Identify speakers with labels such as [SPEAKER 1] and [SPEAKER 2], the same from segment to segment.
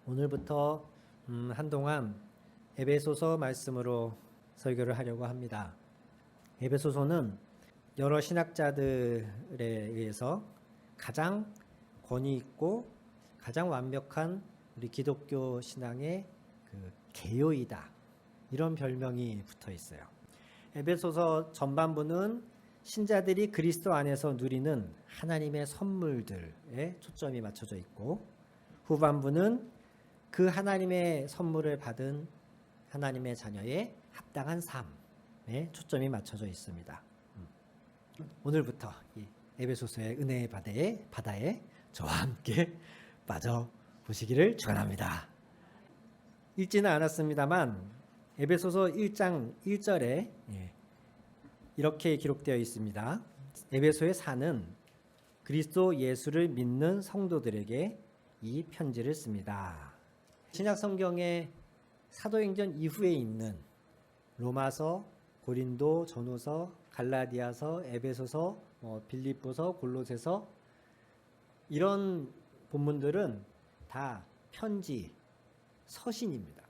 [SPEAKER 1] 오늘부터 한동안 에베소서 말씀으로 설교를 하려고 합니다. 에베소서는 여러 신학자들에 의해서 가장 권위 있고 가장 완벽한 우리 기독교 신앙의 개요이다, 이런 별명이 붙어 있어요. 에베소서 전반부는 신자들이 그리스도 안에서 누리는 하나님의 선물들에 초점이 맞춰져 있고, 후반부는 그 하나님의 선물을 받은 하나님의 자녀의 합당한 삶에 초점이 맞춰져 있습니다. 오늘부터 이 에베소서의 은혜의 바다에 저와 함께 빠져보시기를 축원합니다. 읽지는 않았습니다만 에베소서 1장 1절에 이렇게 기록되어 있습니다. 에베소의 산은 그리스도 예수를 믿는 성도들에게 이 편지를 씁니다. 신약 성경의 사도행전 이후에 있는 로마서, 고린도, 전후서, 갈라디아서, 에베소서, 빌립보서, 골로새서, 이런 본문들은 다 편지, 서신입니다.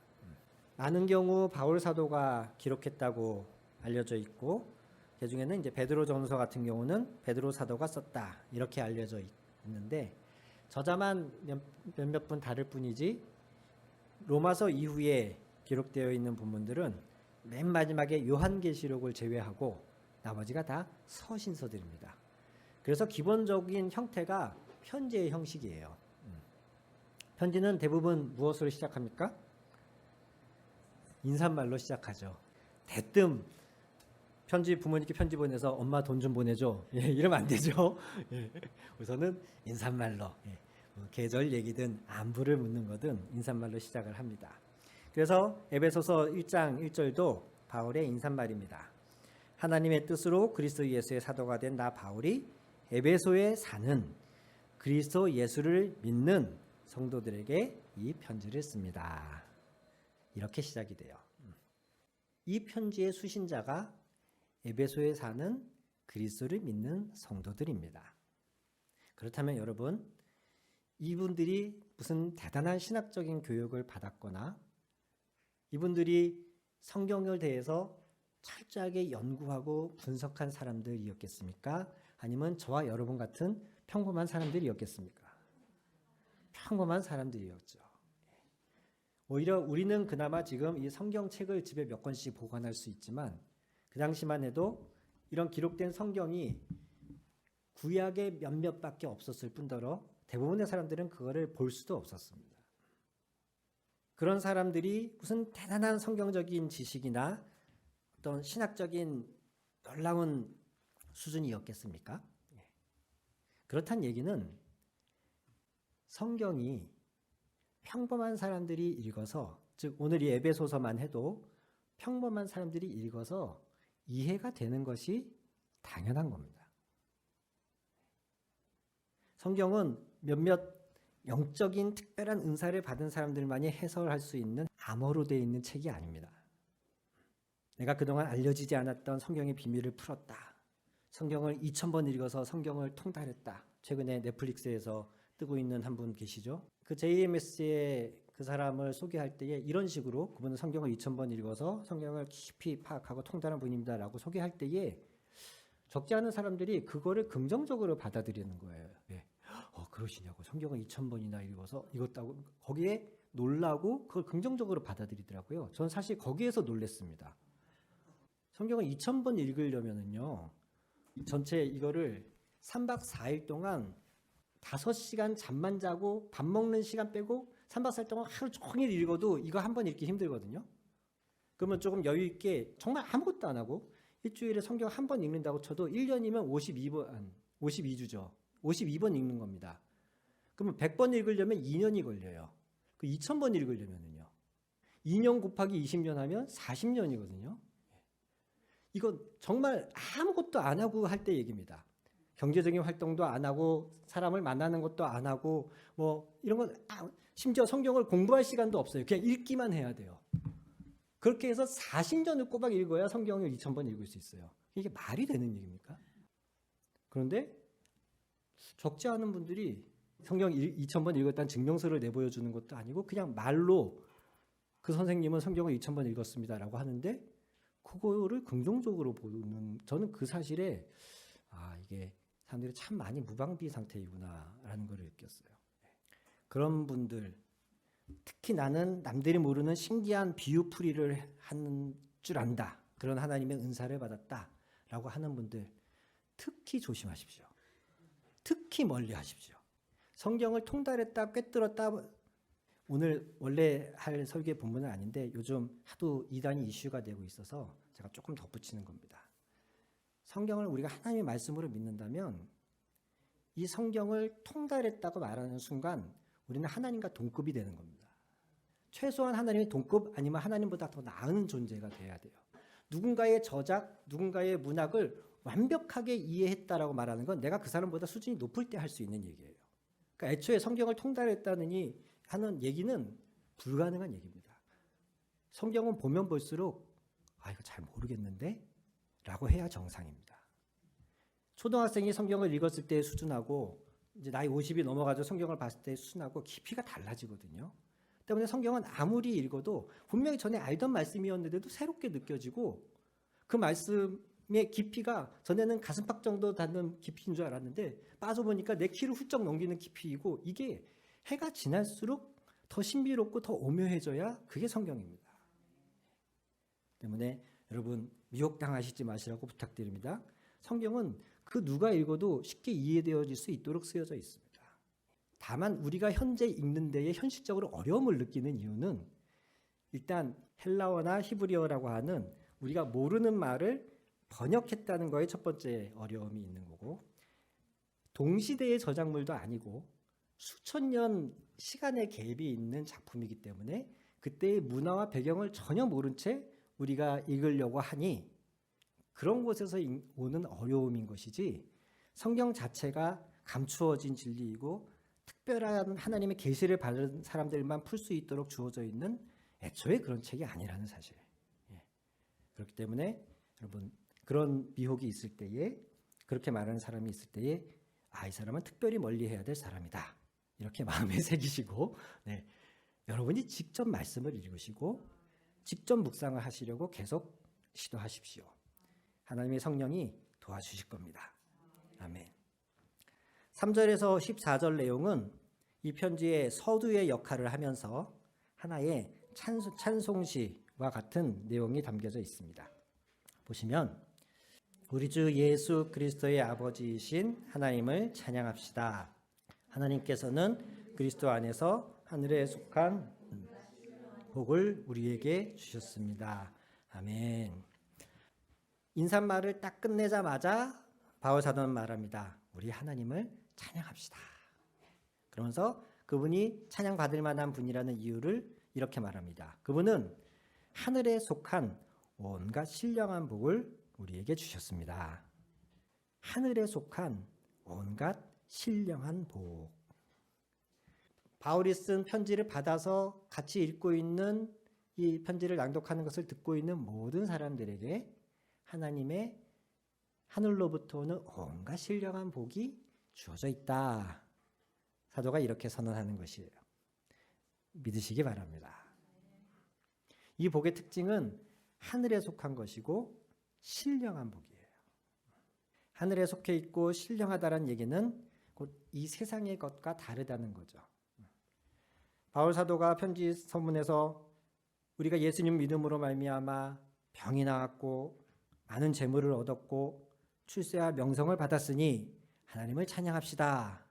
[SPEAKER 1] 많은 경우 바울 사도가 기록했다고 알려져 있고, 그중에는 이제 베드로 전서 같은 경우는 베드로 사도가 썼다, 이렇게 알려져 있는데 저자만 몇몇 분 다를 뿐이지, 로마서 이후에 기록되어 있는 본문들은 맨 마지막에 요한계시록을 제외하고 나머지가 다 서신서들입니다. 그래서 기본적인 형태가 편지의 형식이에요. 편지는 대부분 무엇으로 시작합니까? 인사말로 시작하죠. 대뜸 부모님께 편지 보내서 엄마 돈 좀 보내줘, 이러면 안 되죠. 우선은 인사말로, 계절 얘기든 안부를 묻는 거든 인사말로 시작을 합니다. 그래서 에베소서 1장 1절도 바울의 인사말입니다. 하나님의 뜻으로 그리스도 예수의 사도가 된 나 바울이 에베소에 사는 그리스도 예수를 믿는 성도들에게 이 편지를 씁니다. 이렇게 시작이 돼요. 이 편지의 수신자가 에베소에 사는 그리스도를 믿는 성도들입니다. 그렇다면 여러분, 이분들이 무슨 대단한 신학적인 교육을 받았거나 이분들이 성경을 대해서 철저하게 연구하고 분석한 사람들이었겠습니까? 아니면 저와 여러분 같은 평범한 사람들이었겠습니까? 평범한 사람들이었죠. 오히려 우리는 그나마 지금 이 성경책을 집에 몇 권씩 보관할 수 있지만 그 당시만 해도 이런 기록된 성경이 구약에 몇몇밖에 없었을 뿐더러 대부분의 사람들은 그거를 볼 수도 없었습니다. 그런 사람들이 무슨 대단한 성경적인 지식이나 어떤 신학적인 놀라운 수준이었겠습니까? 그렇단 얘기는 성경이 평범한 사람들이 읽어서, 즉 오늘 이 에베소서만 해도 평범한 사람들이 읽어서 이해가 되는 것이 당연한 겁니다. 성경은 몇몇 영적인 특별한 은사를 받은 사람들만이 해석할 수 있는 암호로 되어 있는 책이 아닙니다. 내가 그동안 알려지지 않았던 성경의 비밀을 풀었다, 성경을 2000번 읽어서 성경을 통달했다, 최근에 넷플릭스에서 뜨고 있는 한 분 계시죠? 그 JMS의 그 사람을 소개할 때에 이런 식으로, 그분은 성경을 2000번 읽어서 성경을 깊이 파악하고 통달한 분입니다 라고 소개할 때에 적지 않은 사람들이 그거를 긍정적으로 받아들이는 거예요. 그러시냐고, 성경을 2000번이나 읽어서 읽었다고, 거기에 놀라고 그걸 긍정적으로 받아들이더라고요. 저는 사실 거기에서 놀랐습니다. 성경을 2000번 읽으려면은요, 전체 이거를 3박 4일 동안 5시간 잠만 자고 밥 먹는 시간 빼고 3박 4일 동안 하루 종일 읽어도 이거 한 번 읽기 힘들거든요. 그러면 조금 여유 있게 정말 아무것도 안 하고 일주일에 성경 한 번 읽는다고 쳐도 1년이면 52주죠. 52번 읽는 겁니다. 그러면 100번 읽으려면 2년이 걸려요. 그 2000번 읽으려면요, 2년 곱하기 20년 하면 40년이거든요. 이건 정말 아무것도 안 하고 할 때 얘기입니다. 경제적인 활동도 안 하고 사람을 만나는 것도 안 하고 이런 건 심지어 성경을 공부할 시간도 없어요. 그냥 읽기만 해야 돼요. 그렇게 해서 40년을 꼬박 읽어야 성경을 2000번 읽을 수 있어요. 이게 말이 되는 얘기입니까? 그런데 적지 않은 분들이 성경 2000번 읽었다는 증명서를 내보여주는 것도 아니고 그냥 말로 그 선생님은 성경을 2000번 읽었습니다라고 하는데 그거를 긍정적으로 보는, 저는 그 사실에 이게 사람들이 참 많이 무방비 상태이구나라는 걸 느꼈어요. 그런 분들, 특히 나는 남들이 모르는 신기한 비유풀이를 하는 줄 안다, 그런 하나님의 은사를 받았다라고 하는 분들 특히 조심하십시오. 특히 멀리하십시오. 성경을 통달했다, 꿰뚫었다, 오늘 원래 할 설교의 본문은 아닌데 요즘 하도 이단이 이슈가 되고 있어서 제가 조금 덧붙이는 겁니다. 성경을 우리가 하나님의 말씀으로 믿는다면 이 성경을 통달했다고 말하는 순간 우리는 하나님과 동급이 되는 겁니다. 최소한 하나님의 동급 아니면 하나님보다 더 나은 존재가 돼야 돼요. 누군가의 저작, 누군가의 문학을 완벽하게 이해했다라고 말하는 건 내가 그 사람보다 수준이 높을 때 할 수 있는 얘기예요. 그러니까 애초에 성경을 통달했다느니 하는 얘기는 불가능한 얘기입니다. 성경은 보면 볼수록 이거 잘 모르겠는데? 라고 해야 정상입니다. 초등학생이 성경을 읽었을 때의 수준하고 이제 나이 50이 넘어가서 성경을 봤을 때의 수준하고 깊이가 달라지거든요. 때문에 성경은 아무리 읽어도 분명히 전에 알던 말씀이었는데도 새롭게 느껴지고 그 말씀의 깊이가 전에는 가슴팍 정도 닿는 깊이인 줄 알았는데 빠져보니까 내 키를 훌쩍 넘기는 깊이이고 이게 해가 지날수록 더 신비롭고 더 오묘해져야 그게 성경입니다. 때문에 여러분 미혹당하시지 마시라고 부탁드립니다. 성경은 그 누가 읽어도 쉽게 이해되어질 수 있도록 쓰여져 있습니다. 다만 우리가 현재 읽는 데에 현실적으로 어려움을 느끼는 이유는 일단 헬라어나 히브리어라고 하는 우리가 모르는 말을 번역했다는 거에 첫 번째 어려움이 있는 거고, 동시대의 저작물도 아니고 수천 년 시간의 갭이 있는 작품이기 때문에 그때의 문화와 배경을 전혀 모른 채 우리가 읽으려고 하니 그런 곳에서 오는 어려움인 것이지, 성경 자체가 감추어진 진리이고 특별한 하나님의 계시를 받은 사람들만 풀 수 있도록 주어져 있는 애초에 그런 책이 아니라는 사실. 그렇기 때문에 여러분 그런 미혹이 있을 때에, 그렇게 말하는 사람이 있을 때에 이 사람은 특별히 멀리해야 될 사람이다, 이렇게 마음에 새기시고 여러분이 직접 말씀을 읽으시고 직접 묵상을 하시려고 계속 시도하십시오. 하나님의 성령이 도와주실 겁니다. 아멘. 3절에서 14절 내용은 이 편지의 서두의 역할을 하면서 하나의 찬송시와 같은 내용이 담겨져 있습니다. 보시면 우리 주 예수 그리스도의 아버지이신 하나님을 찬양합시다. 하나님께서는 그리스도 안에서 하늘에 속한 복을 우리에게 주셨습니다. 아멘. 인사말을 딱 끝내자마자 바울 사도는 말합니다. 우리 하나님을 찬양합시다. 그러면서 그분이 찬양받을 만한 분이라는 이유를 이렇게 말합니다. 그분은 하늘에 속한 온갖 신령한 복을 우리에게 주셨습니다. 하늘에 속한 온갖 신령한 복. 바울이 쓴 편지를 받아서 같이 읽고 있는, 이 편지를 낭독하는 것을 듣고 있는 모든 사람들에게 하나님의 하늘로부터 오는 온갖 신령한 복이 주어져 있다. 사도가 이렇게 선언하는 것이에요. 믿으시기 바랍니다. 이 복의 특징은 하늘에 속한 것이고 신령한 복이에요. 하늘에 속해 있고 신령하다는 얘기는 곧 이 세상의 것과 다르다는 거죠. 바울 사도가 편지 서문에서 우리가 예수님 믿음으로 말미암아 병이 나았고 많은 재물을 얻었고 출세와 명성을 받았으니 하나님을 찬양합시다,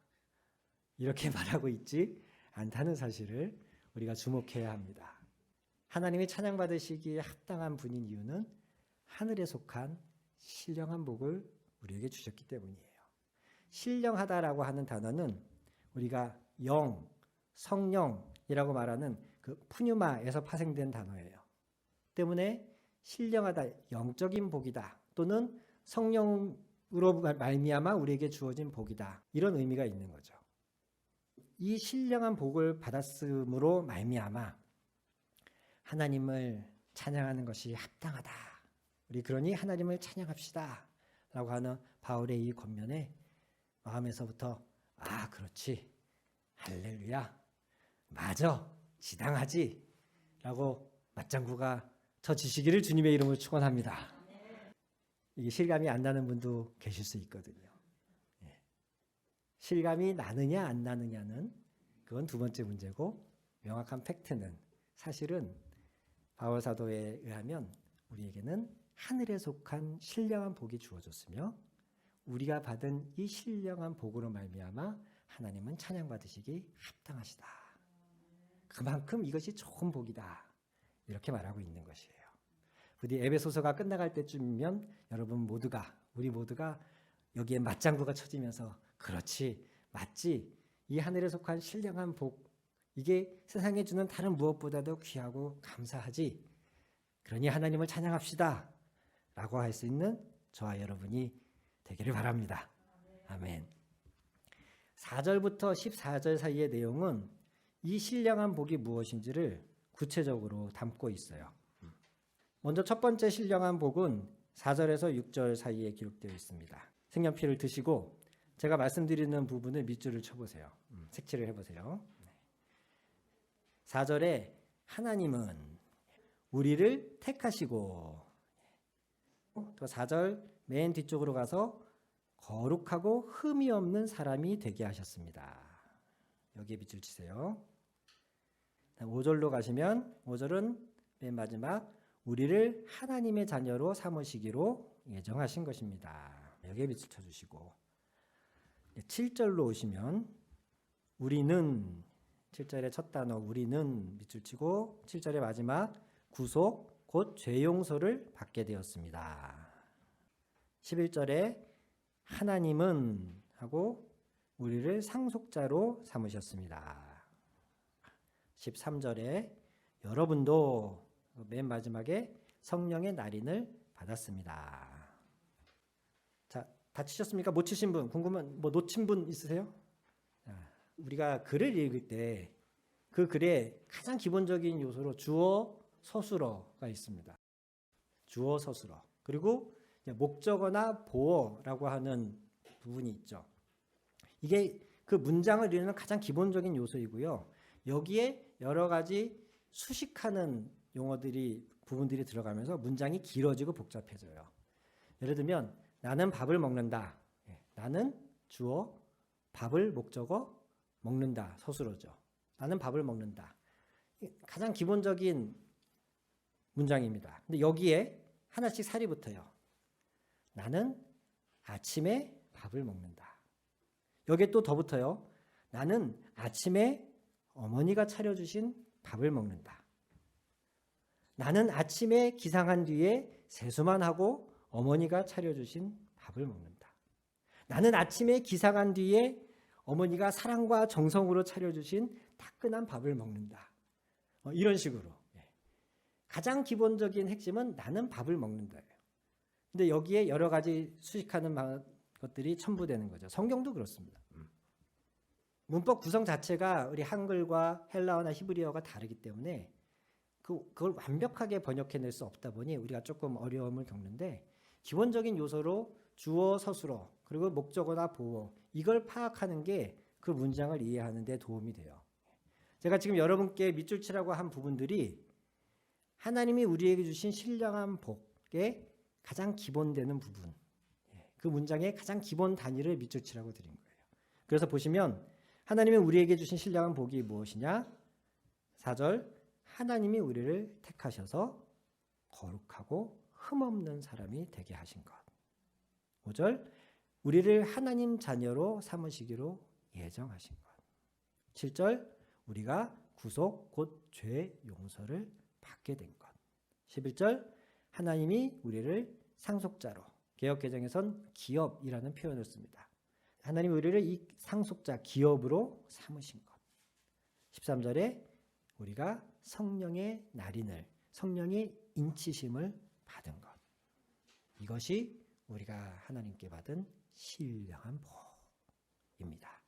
[SPEAKER 1] 이렇게 말하고 있지 않다는 사실을 우리가 주목해야 합니다. 하나님이 찬양받으시기에 합당한 분인 이유는 하늘에 속한 신령한 복을 우리에게 주셨기 때문이에요. 신령하다라고 하는 단어는 우리가 영, 성령이라고 말하는 그 푸뉴마에서 파생된 단어예요. 때문에 신령하다, 영적인 복이다, 또는 성령으로 말미암아 우리에게 주어진 복이다, 이런 의미가 있는 거죠. 이 신령한 복을 받았음으로 말미암아 하나님을 찬양하는 것이 합당하다. 우리 그러니 하나님을 찬양합시다 라고 하는 바울의 이 권면에 마음에서부터 그렇지, 할렐루야. 맞아. 지당하지. 라고 맞장구가 쳐지시기를 주님의 이름으로 축원합니다. 이게 실감이 안 나는 분도 계실 수 있거든요. 실감이 나느냐 안 나느냐는 그건 두 번째 문제고, 명확한 팩트는 사실은 바울 사도에 의하면 우리에게는 하늘에 속한 신령한 복이 주어졌으며 우리가 받은 이 신령한 복으로 말미암아 하나님은 찬양받으시기 합당하시다. 그만큼 이것이 좋은 복이다. 이렇게 말하고 있는 것이에요. 부디 에베소서가 끝나갈 때쯤이면 우리 모두가 여기에 맞장구가 쳐지면서 그렇지, 맞지, 이 하늘에 속한 신령한 복, 이게 세상에 주는 다른 무엇보다도 귀하고 감사하지. 그러니 하나님을 찬양합시다. 라고 할 수 있는 저와 여러분이 되기를 바랍니다. 아멘. 4절부터 14절 사이의 내용은 이 신령한 복이 무엇인지를 구체적으로 담고 있어요. 먼저 첫 번째 신령한 복은 4절에서 6절 사이에 기록되어 있습니다. 색연필을 드시고 제가 말씀드리는 부분을 밑줄을 쳐보세요. 색칠을 해보세요. 4절에 하나님은 우리를 택하시고, 또 4절 맨 뒤쪽으로 가서 거룩하고 흠이 없는 사람이 되게 하셨습니다. 여기에 밑줄 치세요. 5절로 가시면 5절은 맨 마지막 우리를 하나님의 자녀로 삼으시기로 예정하신 것입니다. 여기에 밑줄 쳐주시고, 7절로 오시면 우리는, 7절의 첫 단어 우리는 밑줄 치고 7절의 마지막 구속 곧 죄 용서를 받게 되었습니다. 11절에 하나님은 하고 우리를 상속자로 삼으셨습니다. 13절에 여러분도 맨 마지막에 성령의 날인을 받았습니다. 자, 다 치셨습니까? 못 치신 분, 궁금한 놓친 분 있으세요? 우리가 글을 읽을 때 그 글에 가장 기본적인 요소로 주어, 서술어가 있습니다. 주어, 서술어. 그리고 목적어나 보어라고 하는 부분이 있죠. 이게 그 문장을 이루는 가장 기본적인 요소이고요. 여기에 여러 가지 수식하는 부분들이 들어가면서 문장이 길어지고 복잡해져요. 예를 들면 나는 밥을 먹는다. 나는 주어, 밥을 목적어, 먹는다. 서술어죠. 나는 밥을 먹는다. 가장 기본적인 문장입니다. 근데 여기에 하나씩 살이 붙어요. 나는 아침에 밥을 먹는다. 여기에 또 더 붙어요. 나는 아침에 어머니가 차려주신 밥을 먹는다. 나는 아침에 기상한 뒤에 세수만 하고 어머니가 차려주신 밥을 먹는다. 나는 아침에 기상한 뒤에 어머니가 사랑과 정성으로 차려주신 따끈한 밥을 먹는다. 이런 식으로. 가장 기본적인 핵심은 나는 밥을 먹는다예요. 근데 여기에 여러 가지 수식하는 것들이 첨부되는 거죠. 성경도 그렇습니다. 문법 구성 자체가 우리 한글과 헬라어나 히브리어가 다르기 때문에 그걸 완벽하게 번역해낼 수 없다 보니 우리가 조금 어려움을 겪는데, 기본적인 요소로 주어, 서술어, 그리고 목적어나 보어, 이걸 파악하는 게 그 문장을 이해하는 데 도움이 돼요. 제가 지금 여러분께 밑줄 치라고 한 부분들이 하나님이 우리에게 주신 신령한 복의 가장 기본되는 부분, 그 문장의 가장 기본 단위를 밑줄 치라고 드린 거예요. 그래서 보시면 하나님이 우리에게 주신 신령한 복이 무엇이냐? 4절, 하나님이 우리를 택하셔서 거룩하고 흠없는 사람이 되게 하신 것. 5절, 우리를 하나님 자녀로 삼으시기로 예정하신 것. 7절, 우리가 구속 곧 죄 용서를 받게 된 것. 11절, 하나님이 우리를 상속자로, 개역개정에선 기업이라는 표현을 씁니다. 하나님이 우리를 이 상속자, 기업으로 삼으신 것. 13절에 우리가 성령의 날인을, 성령의 인치심을 받은 것. 이것이 우리가 하나님께 받은 신령한 복입니다.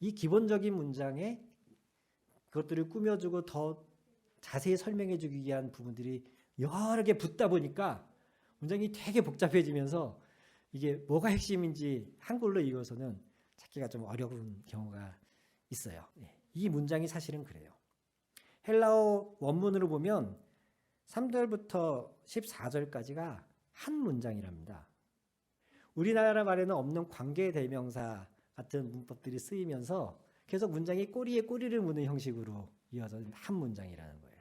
[SPEAKER 1] 이 기본적인 문장에 그것들을 꾸며주고 더 자세히 설명해주기 위한 부분들이 여러 개 붙다 보니까 문장이 되게 복잡해지면서 이게 뭐가 핵심인지 한글로 읽어서는 찾기가 좀 어려운 경우가 있어요. 이 문장이 사실은 그래요. 헬라어 원문으로 보면 3절부터 14절까지가 한 문장이랍니다. 우리나라 말에는 없는 관계대명사 같은 문법들이 쓰이면서 계속 문장이 꼬리에 꼬리를 무는 형식으로 이어진 한 문장이라는 거예요.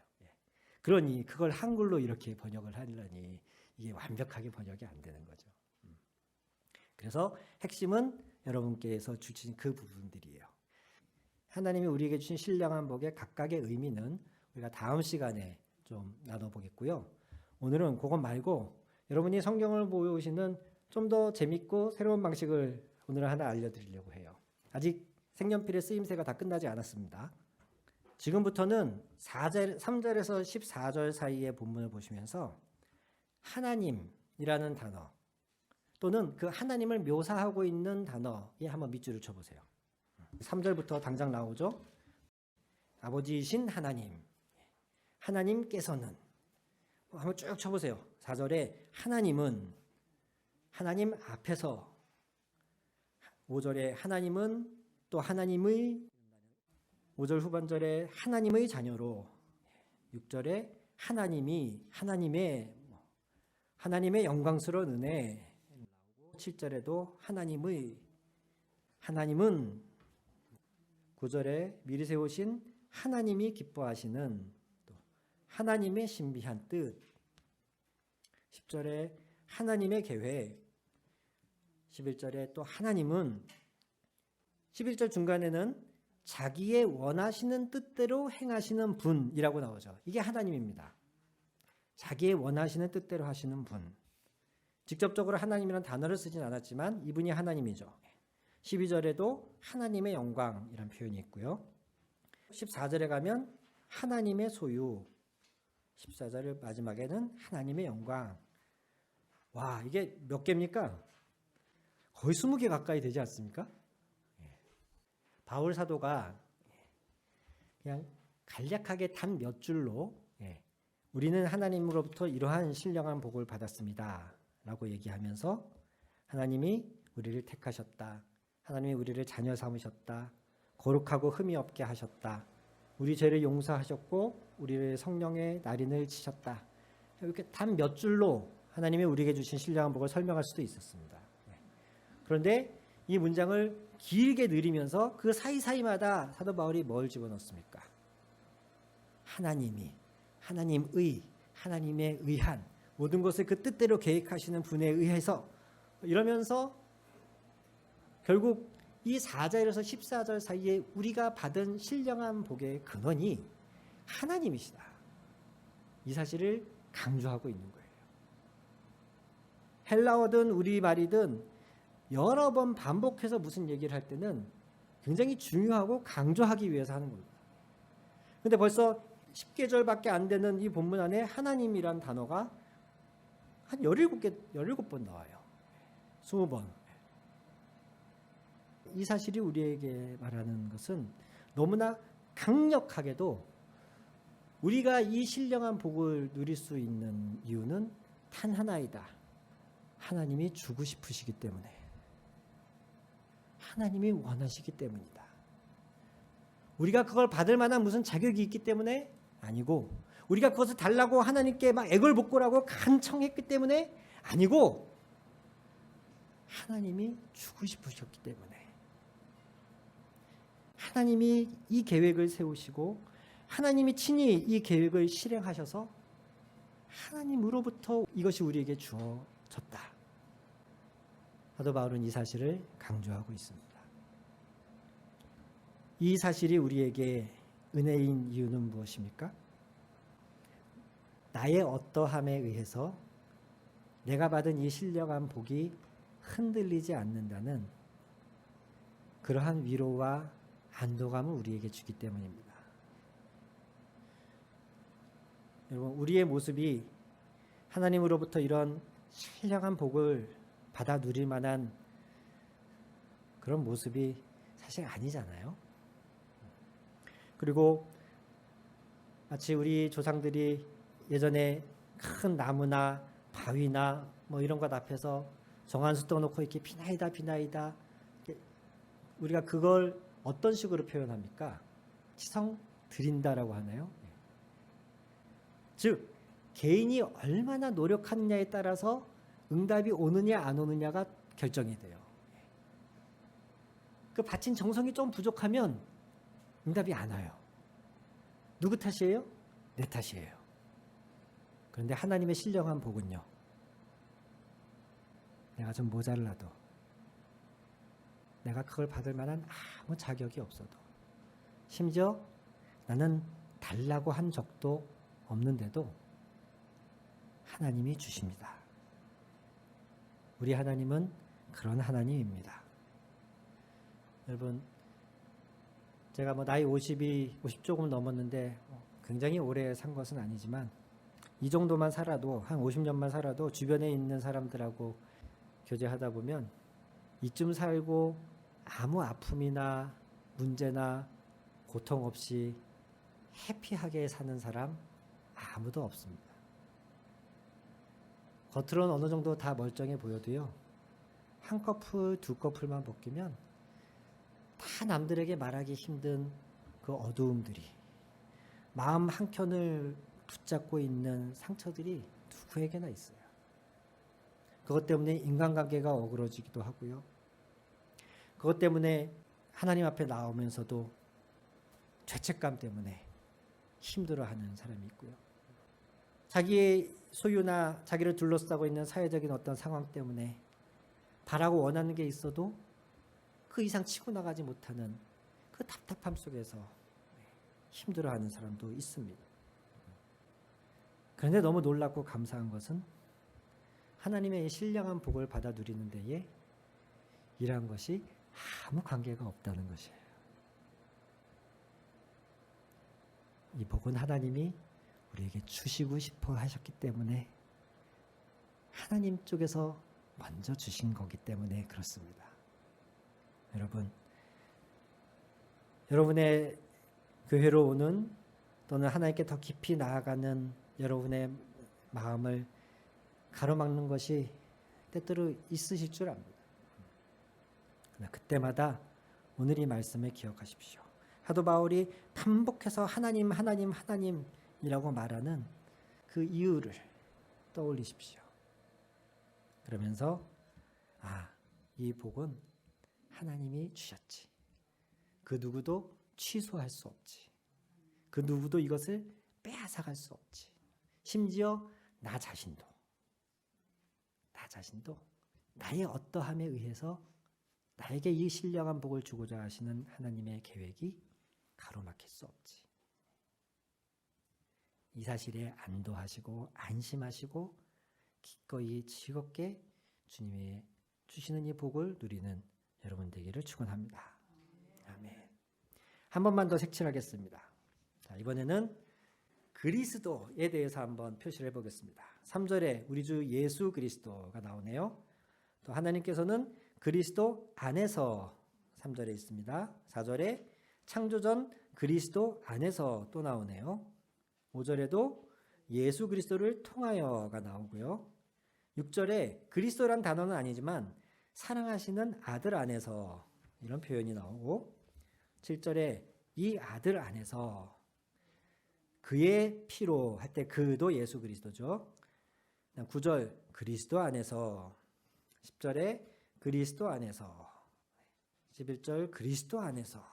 [SPEAKER 1] 그러니 그걸 한글로 이렇게 번역을 하려니 이게 완벽하게 번역이 안 되는 거죠. 그래서 핵심은 여러분께서 주신 그 부분들이에요. 하나님이 우리에게 주신 신령한 복의 각각의 의미는 우리가 다음 시간에 좀 나눠보겠고요. 오늘은 그것 말고 여러분이 성경을 보시는 좀 더 재밌고 새로운 방식을 오늘 하나 알려드리려고 해요. 아직 색연필의 쓰임새가 다 끝나지 않았습니다. 지금부터는 3절에서 14절 사이의 본문을 보시면서 하나님이라는 단어 또는 그 하나님을 묘사하고 있는 단어에 한번 밑줄을 쳐보세요. 3절부터 당장 나오죠. 아버지이신 하나님, 하나님께서는 한번 쭉 쳐보세요. 4절에 하나님은 하나님 앞에서, 5절에 하나님은 또 하나님의, 5절 후반절에 하나님의 자녀로, 6절에 하나님이 하나님의 영광스러운 은혜, 7절에도 하나님은 9절에 미리 세우신 하나님이 기뻐하시는 또 하나님의 신비한 뜻, 10절에 하나님의 계획, 11절에 또 하나님은 11절 중간에는 자기의 원하시는 뜻대로 행하시는 분이라고 나오죠. 이게 하나님입니다. 자기의 원하시는 뜻대로 하시는 분. 직접적으로 하나님이라는 단어를 쓰진 않았지만 이분이 하나님이죠. 12절에도 하나님의 영광이라는 표현이 있고요. 14절에 가면 하나님의 소유, 14절 마지막에는 하나님의 영광. 와, 이게 몇 개입니까? 거의 20개 가까이 되지 않습니까? 바울 사도가 그냥 간략하게 단 몇 줄로 우리는 하나님으로부터 이러한 신령한 복을 받았습니다 라고 얘기하면서 하나님이 우리를 택하셨다, 하나님이 우리를 자녀 삼으셨다, 거룩하고 흠이 없게 하셨다, 우리 죄를 용서하셨고 우리를 성령의 날인을 치셨다, 이렇게 단 몇 줄로 하나님이 우리에게 주신 신령한 복을 설명할 수도 있었습니다. 그런데 이 문장을 길게 늘리면서 그 사이사이마다 사도 바울이 뭘 집어넣습니까? 하나님의, 하나님의 의한, 모든 것을 그 뜻대로 계획하시는 분에 의해서, 이러면서 결국 이 4절에서 14절 사이에 우리가 받은 신령한 복의 근원이 하나님이시다, 이 사실을 강조하고 있는 거예요. 헬라어든 우리말이든 여러 번 반복해서 무슨 얘기를 할 때는 굉장히 중요하고 강조하기 위해서 하는 겁니다. 근데 벌써 10계절밖에 안 되는 이 본문 안에 하나님이란 단어가 한 17번 나와요. 20번. 이 사실이 우리에게 말하는 것은 너무나 강력하게도 우리가 이 신령한 복을 누릴 수 있는 이유는 단 하나이다. 하나님이 주고 싶으시기 때문에, 하나님이 원하시기 때문이다. 우리가 그걸 받을 만한 무슨 자격이 있기 때문에 아니고, 우리가 그것을 달라고 하나님께 막 애걸복걸하고 간청했기 때문에 아니고, 하나님이 주고 싶으셨기 때문에, 하나님이 이 계획을 세우시고 하나님이 친히 이 계획을 실행하셔서 하나님으로부터 이것이 우리에게 주어졌다. 사도 바울은 이 사실을 강조하고 있습니다. 이 사실이 우리에게 은혜인 이유는 무엇입니까? 나의 어떠함에 의해서 내가 받은 이 신령한 복이 흔들리지 않는다는 그러한 위로와 안도감을 우리에게 주기 때문입니다. 여러분, 우리의 모습이 하나님으로부터 이런 신령한 복을 받아 누릴 만한 그런 모습이 사실 아니잖아요. 그리고 마치 우리 조상들이 예전에 큰 나무나 바위나 뭐 이런 것 앞에서 정한수 떠놓고 이렇게 비나이다 이렇게 우리가 그걸 어떤 식으로 표현합니까? 치성 드린다라고 하나요? 즉 개인이 얼마나 노력하느냐에 따라서 응답이 오느냐 안 오느냐가 결정이 돼요. 그 바친 정성이 좀 부족하면 응답이 안 와요. 누구 탓이에요? 내 탓이에요. 그런데 하나님의 신령한 복은요, 내가 좀 모자라도, 내가 그걸 받을 만한 아무 자격이 없어도, 심지어 나는 달라고 한 적도 없는데도 하나님이 주십니다. 우리 하나님은 그런 하나님입니다. 여러분, 제가 나이 50 조금 넘었는데 굉장히 오래 산 것은 아니지만 이 정도만 살아도, 한 50년만 살아도 주변에 있는 사람들하고 교제하다 보면 이쯤 살고 아무 아픔이나 문제나 고통 없이 해피하게 사는 사람 아무도 없습니다. 겉으로는 어느 정도 다 멀쩡해 보여도요, 한 커플, 두 커플만 벗기면 다 남들에게 말하기 힘든 그 어두움들이, 마음 한켠을 붙잡고 있는 상처들이 누구에게나 있어요. 그것 때문에 인간관계가 어그러지기도 하고요. 그것 때문에 하나님 앞에 나오면서도 죄책감 때문에 힘들어하는 사람이 있고요. 자기의 소유나 자기를 둘러싸고 있는 사회적인 어떤 상황 때문에 바라고 원하는 게 있어도 그 이상 치고 나가지 못하는 그 답답함 속에서 힘들어하는 사람도 있습니다. 그런데 너무 놀랍고 감사한 것은 하나님의 신령한 복을 받아 누리는 데에 이러한 것이 아무 관계가 없다는 것이에요. 이 복은 하나님이 우리에게 주시고 싶어 하셨기 때문에, 하나님 쪽에서 먼저 주신 거기 때문에 그렇습니다. 여러분, 여러분의 교회로 오는, 또는 하나님께 더 깊이 나아가는 여러분의 마음을 가로막는 것이 때때로 있으실 줄 압니다. 그러나 그때마다 오늘 이 말씀을 기억하십시오. 사도 바울이 반복해서 하나님, 하나님, 하나님이라고 말하는 그 이유를 떠올리십시오. 그러면서 이 복은 하나님이 주셨지. 그 누구도 취소할 수 없지. 그 누구도 이것을 빼앗아갈 수 없지. 심지어 나 자신도 나의 어떠함에 의해서 나에게 이 신령한 복을 주고자 하시는 하나님의 계획이 가로막힐 수 없지. 이 사실에 안도하시고 안심하시고 기꺼이 즐겁게 주님의 주시는 이 복을 누리는 여러분 되기를 축원합니다. 아멘. 한 번만 더 색칠하겠습니다. 자, 이번에는 그리스도에 대해서 한번 표시를 해보겠습니다. 3절에 우리 주 예수 그리스도가 나오네요. 또 하나님께서는 그리스도 안에서 3절에 있습니다. 4절에 창조전 그리스도 안에서 또 나오네요. 5절에도 예수 그리스도를 통하여가 나오고요. 6절에 그리스도란 단어는 아니지만 사랑하시는 아들 안에서 이런 표현이 나오고, 7절에 이 아들 안에서 그의 피로 할 때 그도 예수 그리스도죠. 9절 그리스도 안에서, 10절에 그리스도 안에서, 11절 그리스도 안에서,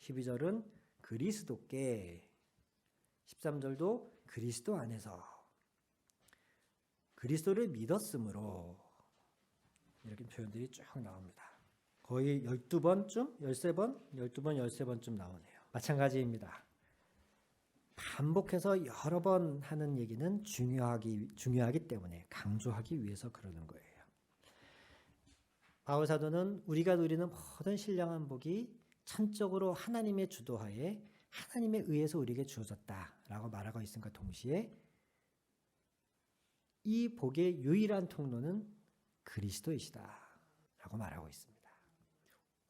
[SPEAKER 1] 12절은 그리스도께, 13절도 그리스도 안에서, 그리스도를 믿었으므로, 이렇게 표현들이 쭉 나옵니다. 거의 12번쯤, 13번쯤 나오네요. 마찬가지입니다. 반복해서 여러 번 하는 얘기는 중요하기 때문에 강조하기 위해서 그러는 거예요. 바울 사도는 우리가 누리는 모든 신령한 복이 천적으로 하나님의 주도하에 하나님에 의해서 우리에게 주어졌다라고 말하고 있음과 동시에 이 복의 유일한 통로는 그리스도이시다라고 말하고 있습니다.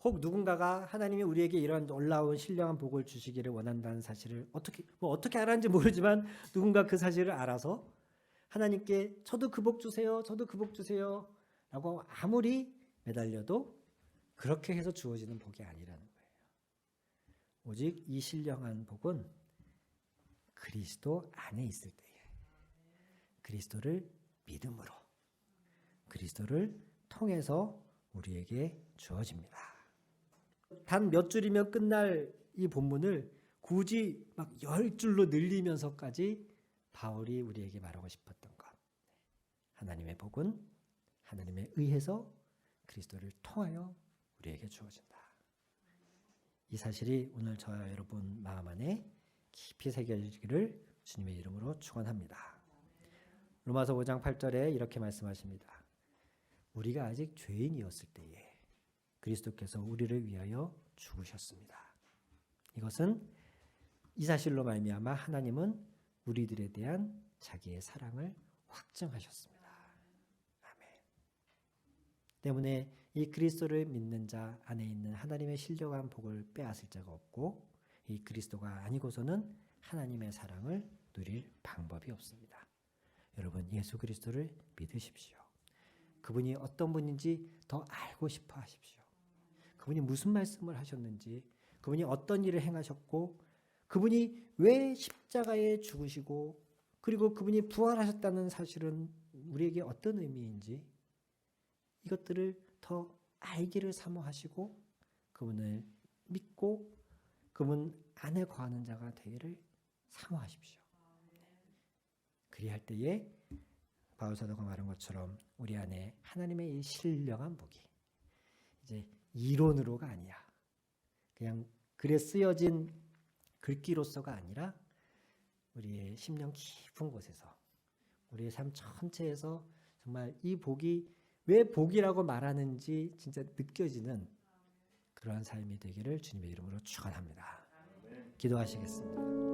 [SPEAKER 1] 혹 누군가가 하나님이 우리에게 이런 놀라운 신령한 복을 주시기를 원한다는 사실을 어떻게 알았는지 모르지만 누군가 그 사실을 알아서 하나님께 저도 그 복 주세요, 저도 그 복 주세요 라고 아무리 매달려도 그렇게 해서 주어지는 복이 아니라는 거예요. 오직 이 신령한 복은 그리스도 안에 있을 때에 그리스도를 믿음으로 그리스도를 통해서 우리에게 주어집니다. 단 몇 줄이면 끝날 이 본문을 굳이 막 10줄로 늘리면서까지 바울이 우리에게 말하고 싶었던 것. 하나님의 복은 하나님에 의해서 그리스도를 통하여 우리에게 주어진다. 이 사실이 오늘 저와 여러분 마음 안에 깊이 새겨지기를 주님의 이름으로 축원합니다. 로마서 5장 8절에 이렇게 말씀하십니다. 우리가 아직 죄인이었을 때에 그리스도께서 우리를 위하여 죽으셨습니다. 이것은 이 사실로 말미암아 하나님은 우리들에 대한 자기의 사랑을 확증하셨습니다. 아멘. 때문에 이 그리스도를 믿는 자 안에 있는 하나님의 신령한 복을 빼앗을 자가 없고 이 그리스도가 아니고서는 하나님의 사랑을 누릴 방법이 없습니다. 여러분 예수 그리스도를 믿으십시오. 그분이 어떤 분인지 더 알고 싶어 하십시오. 그분이 무슨 말씀을 하셨는지, 그분이 어떤 일을 행하셨고, 그분이 왜 십자가에 죽으시고, 그리고 그분이 부활하셨다는 사실은 우리에게 어떤 의미인지 이것들을 더 알기를 사모하시고 그분을 믿고 그분 안에 거하는 자가 되기를 사모하십시오. 그리할 때에 바울 사도가 말한 것처럼 우리 안에 하나님의 이 신령한 복이 이제 이론으로가 아니야. 그냥 글에 쓰여진 글귀로서가 아니라 우리의 심령 깊은 곳에서 우리의 삶 전체에서 정말 이 복이 왜 복이라고 말하는지 진짜 느껴지는 그러한 삶이 되기를 주님의 이름으로 축원합니다. 기도하시겠습니다.